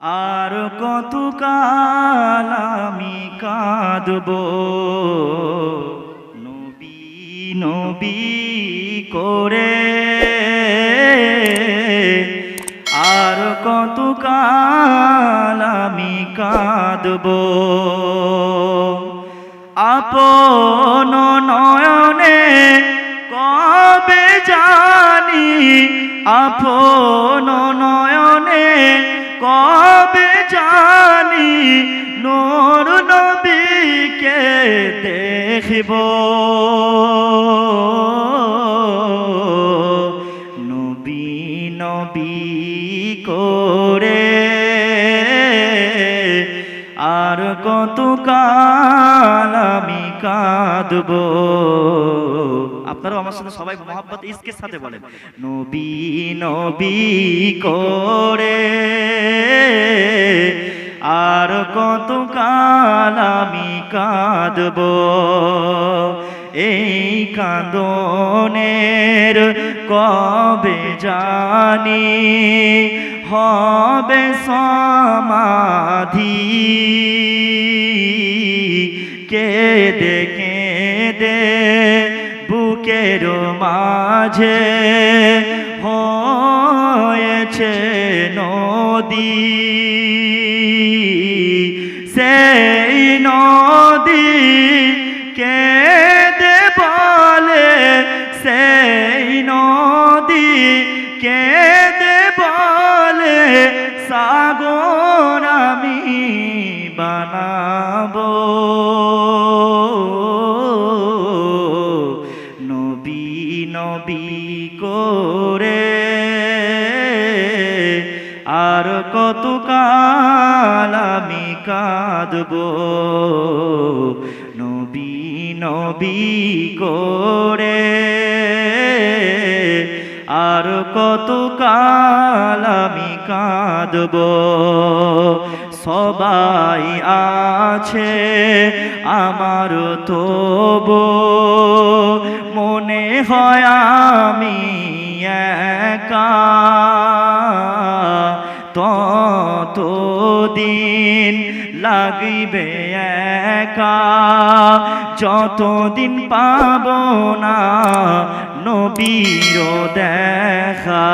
আর কতকাল আমি কাঁদব নবী নবী করে, আর কতকাল আমি কাঁদব আপন নয়নে কবে জানি, আপন নয়নে কবে জানি নূর নবীকে দেখিব, নবী নবী করে আর কতকাল আমি কাঁদব। আপনারাও আমার সাথে সবাই মোহাব্বত ইশকের সাথে বলেন, নবী নবী করে আর কতকাল আমি কাঁদব। এই কাঁদনের কবে জানি হবে সমাধি, কেঁদে কেঁদে বুকের মাঝে হয়েছে নদী, সেই নদী কেঁদে বলে, সেই নদী কেঁদে বলে সাগর আমি বানাবো, নবী নবী করে আর কতকাল আমি কাঁদব, নবী নবী করে আর কতকাল আমি কাঁদব। সবাই আছে আমার তবু মনে হয় আমি একা, ততদিন লাগবে একা যতদিন পাব না নবীর দেখা।